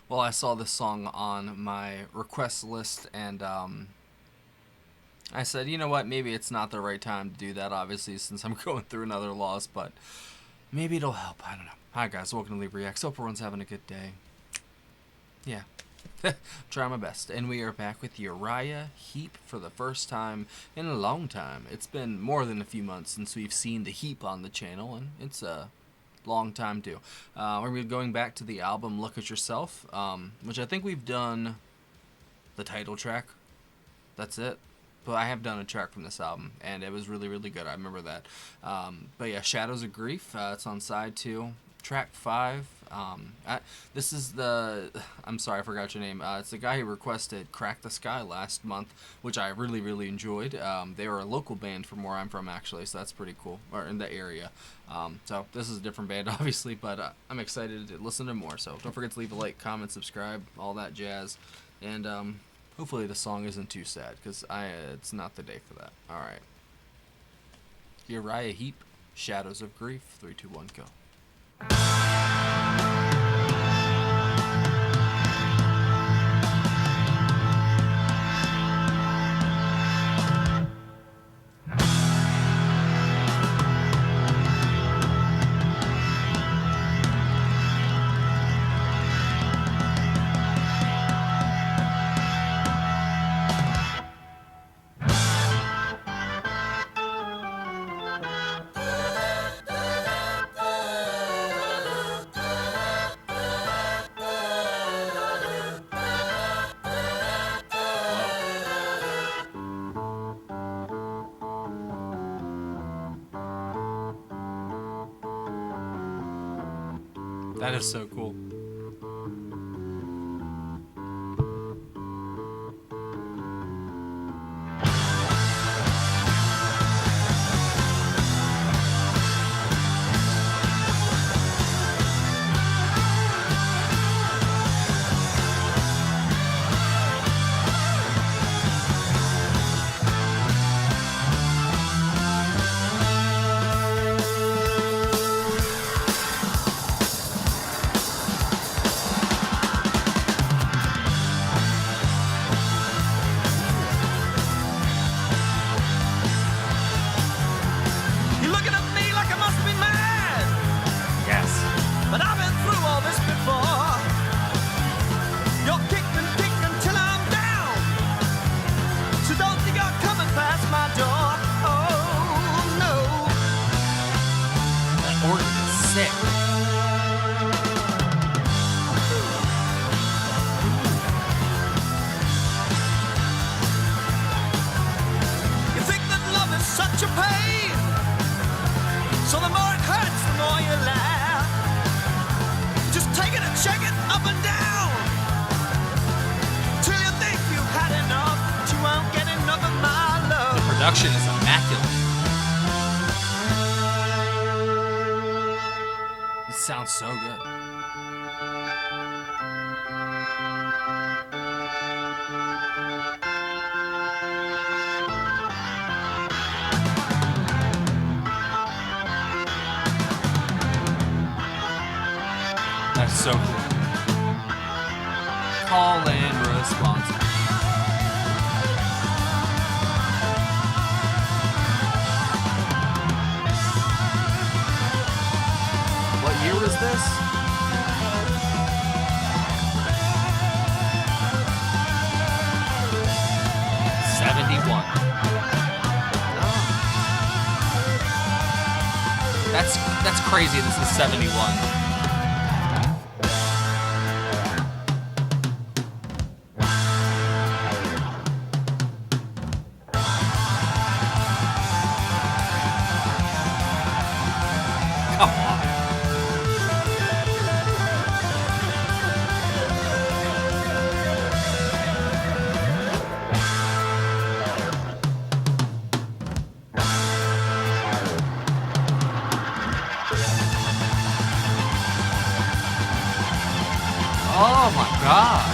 Well, I saw this song on my request list, and I said, you know what, maybe it's not the right time to do that, obviously, since I'm going through another loss, but maybe it'll help. I don't know. Hi, guys. Welcome to Leave Reacts. Hope everyone's having a good day. Yeah. Try my best. And we are back with Uriah Heep for the first time in a long time. It's been more than a few months since we've seen the Heep on the channel, and it's a long time too. We're going to be going back to the album Look at Yourself, which I think we've done the title track. That's it. But I have done a track from this album, and it was really, really good. I remember that. But yeah, Shadows of Grief. It's on side 2. Track 5. This is the... I'm sorry, I forgot your name. It's the guy who requested Crack the Sky last month, which I really, really enjoyed. They were a local band from where I'm from, actually, so that's pretty cool. Or in the area. So this is a different band, obviously, but I'm excited to listen to more. So don't forget to leave a like, comment, subscribe, all that jazz. And hopefully the song isn't too sad, because it's not the day for that. Alright. Uriah Heep, Shadows of Grief. 3, 2, 1, go. That is so cool. Sick. You think that love is such a pain, so the more it hurts, the more you laugh. Just take it and check it up and down, till you think you've had enough, but you won't get enough of my love. The production is immaculate. Sounds so good. That's so cool. Call and response. What year was this? '71. That's crazy. This is '71. Come on. Oh my god.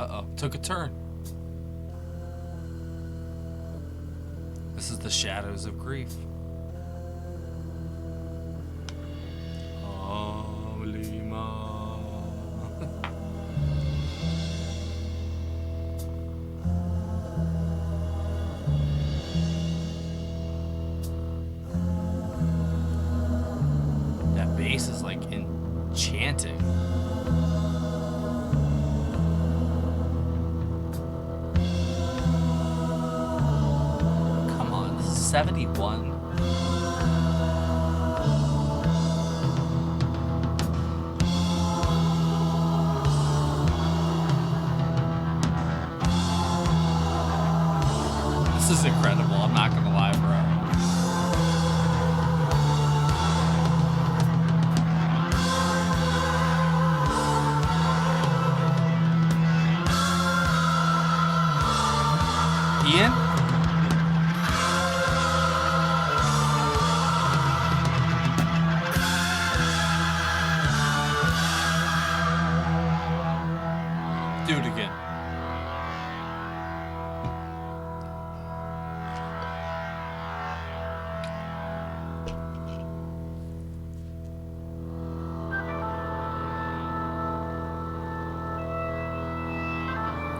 Uh-oh, took a turn. This is the Shadows of Grief. That bass is like enchanting. Come on, this is 71. This is incredible, I'm not gonna lie, bro. Ian? Do it again.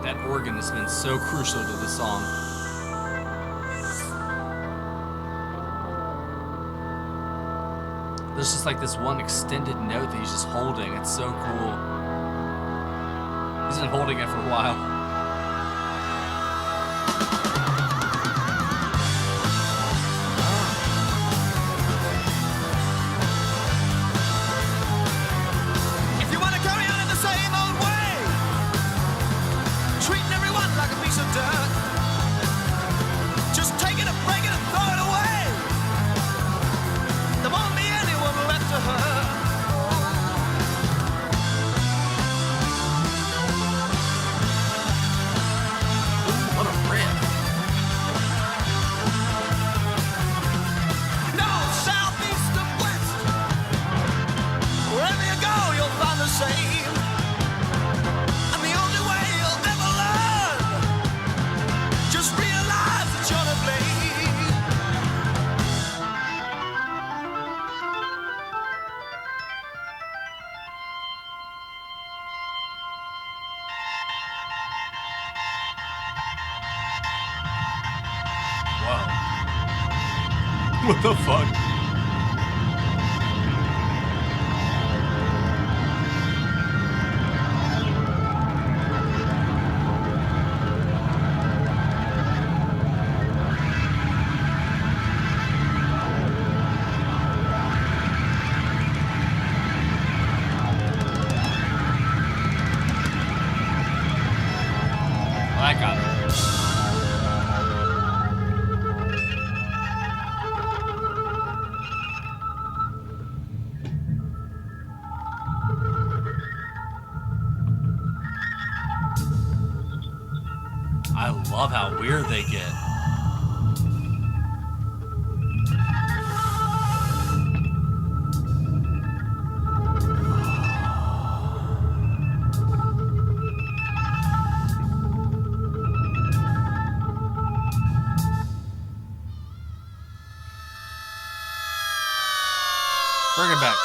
That organ has been so crucial to the song. There's just like this one extended note that he's just holding. It's so cool. He's been holding it for a while. If you want to carry on in the same old way, treating everyone like a piece of dirt, just take it and break it and throw it away. There won't be anyone left to hurt. Ooh, what a riff. North, south, east, and west, wherever you go, you'll find the same. And the only way you'll ever learn, just realize that you're to blame. Whoa. What the fuck? I got it. I love how weird they get. Bring it back.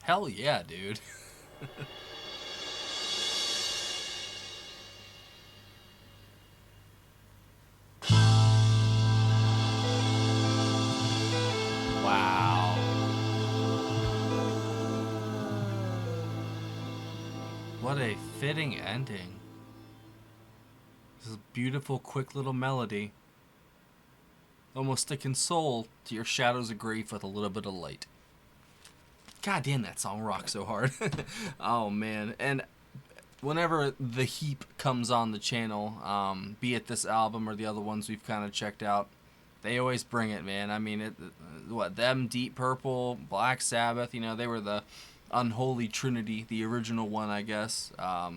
Hell yeah, dude. Wow. What a fitting ending. This is a beautiful, quick little melody. Almost to console to your shadows of grief with a little bit of light. God damn, that song rocks so hard. Oh, man. And whenever the Heep comes on the channel, be it this album or the other ones we've kind of checked out, they always bring it, man. I mean, them, Deep Purple, Black Sabbath, you know, they were the unholy trinity, the original one, I guess. I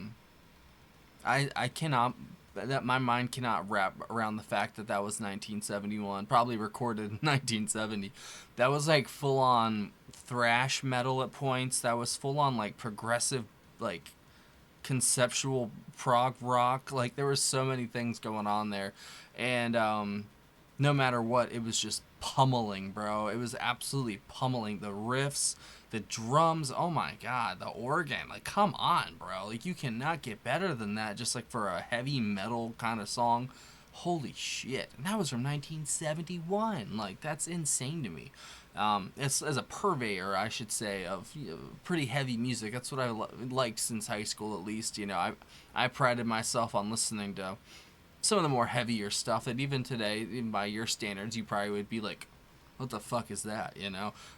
cannot... that my mind cannot wrap around the fact that was 1971, probably recorded in 1970. That was like full on thrash metal at points that was full on like progressive, like conceptual prog rock. Like there were so many things going on there, and no matter what, it was just pummeling, bro. It was absolutely pummeling. The riffs, the drums, oh my god, the organ, like come on, bro. Like you cannot get better than that just like for a heavy metal kind of song. Holy shit. And that was from 1971. Like that's insane to me. As a purveyor, I should say, of pretty heavy music. That's what I liked since high school, at least. I prided myself on listening to some of the more heavier stuff that even today, even by your standards, you probably would be like, what the fuck is that?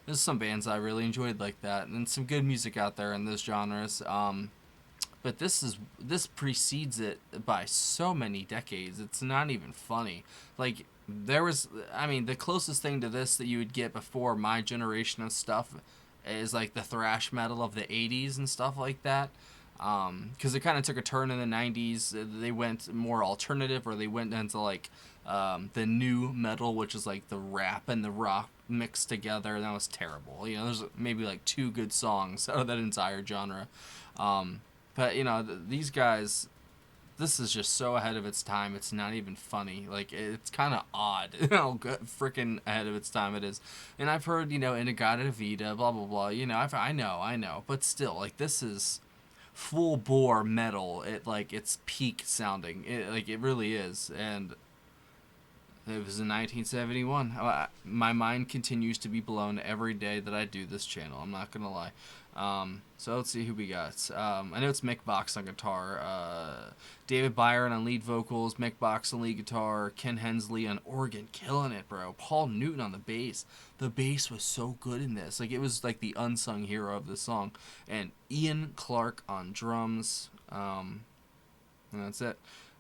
There's some bands I really enjoyed like that, and some good music out there in those genres. But this precedes it by so many decades. It's not even funny. Like there was, I mean, the closest thing to this that you would get before my generation of stuff is like the thrash metal of the '80s and stuff like that. Because it kind of took a turn in the '90s. They went more alternative, or they went into like the new metal, which is like the rap and the rock mixed together, and that was terrible. There's maybe like two good songs out of that entire genre. But these guys, this is just so ahead of its time. It's not even funny. Like it's kind of odd how good freaking ahead of its time it is. And I've heard Inagata Vita, blah blah blah. I know, but still, like this is full bore metal. It's peak sounding. It really is. And it was in 1971. My mind continues to be blown every day that I do this channel. I'm not gonna lie. So let's see who we got. I know it's Mick Box on guitar, David Byron on lead vocals, Mick Box on lead guitar, Ken Hensley on organ, killing it, bro. Paul Newton on the bass. The bass was so good in this. Like it was like the unsung hero of the song. And Ian Clark on drums. And that's it.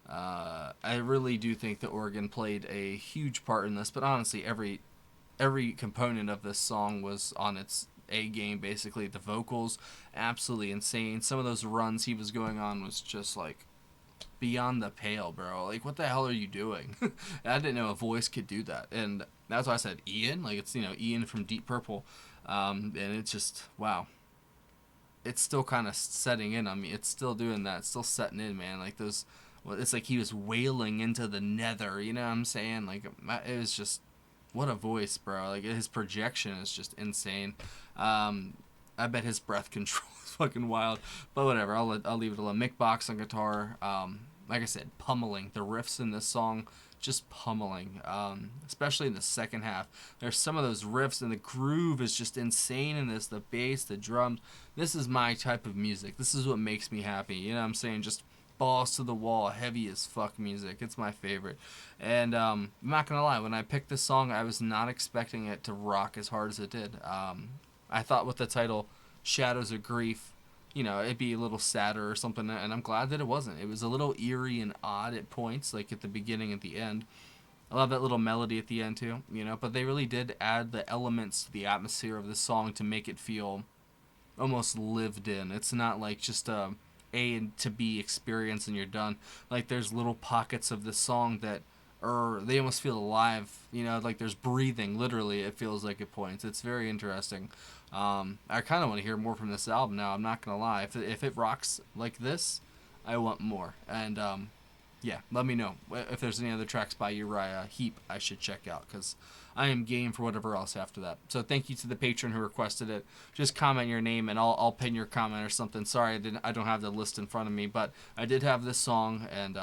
I really do think the organ played a huge part in this, but honestly, every component of this song was on its A game. Basically, the vocals, absolutely insane. Some of those runs he was going on was just like beyond the pale, bro. Like, what the hell are you doing? I didn't know a voice could do that, and that's why I said Ian. Like, it's Ian from Deep Purple, and it's just wow. It's still kind of setting in on me. It's still doing that. It's still setting in, man. Like those. Well, it's like he was wailing into the nether. You know what I'm saying? Like it was just what a voice, bro. Like his projection is just insane. I bet his breath control is fucking wild. But whatever. I'll leave it alone. Mick Box on guitar. Like I said, pummeling. The riffs in this song just pummeling. Especially in the second half. There's some of those riffs and the groove is just insane in this. The bass, the drums. This is my type of music. This is what makes me happy. You know what I'm saying? Just balls to the wall, heavy as fuck music. It's my favorite. And I'm not gonna lie, when I picked this song, I was not expecting it to rock as hard as it did. I thought with the title Shadows of Grief, it'd be a little sadder or something, and I'm glad that it wasn't. It was a little eerie and odd at points, like at the beginning, at the end. I love that little melody at the end too, but they really did add the elements to the atmosphere of this song to make it feel almost lived in. It's not like just a and to B experience and you're done. Like there's little pockets of this song that they almost feel alive, like there's breathing, literally it feels like at points. It's very interesting. I kind of want to hear more from this album now, I'm not gonna lie. If it rocks like this, I want more. And yeah, let me know if there's any other tracks by Uriah Heep I should check out, because I am game for whatever else after that. So thank you to the patron who requested it. Just comment your name and I'll pin your comment or something. Sorry, I don't have the list in front of me, but I did have this song, and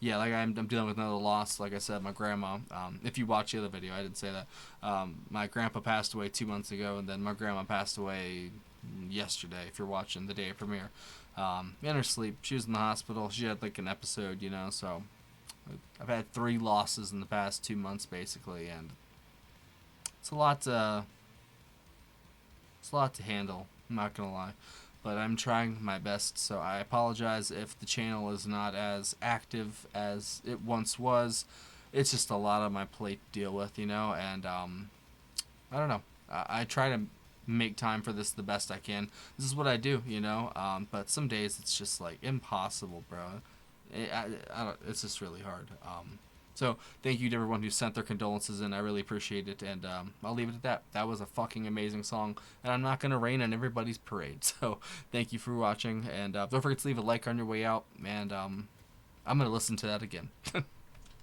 yeah, like I'm dealing with another loss. Like I said, my grandma. If you watch the other video, I didn't say that. My grandpa passed away 2 months ago, and then my grandma passed away yesterday. If you're watching the day of premiere. In her sleep, she was in the hospital. She had like an episode, so I've had 3 losses in the past 2 months basically, and it's a lot to handle, I'm not gonna lie, but I'm trying my best. So I apologize if the channel is not as active as it once was. It's just a lot on my plate to deal with, and I don't know, I try to make time for this the best I can. This is what I do, but some days it's just like impossible, bro. I don't, it's just really hard. So thank you to everyone who sent their condolences in. I really appreciate it, and I'll leave it at that. That was a fucking amazing song, and I'm not gonna rain on everybody's parade. So thank you for watching, and don't forget to leave a like on your way out, and I'm gonna listen to that again.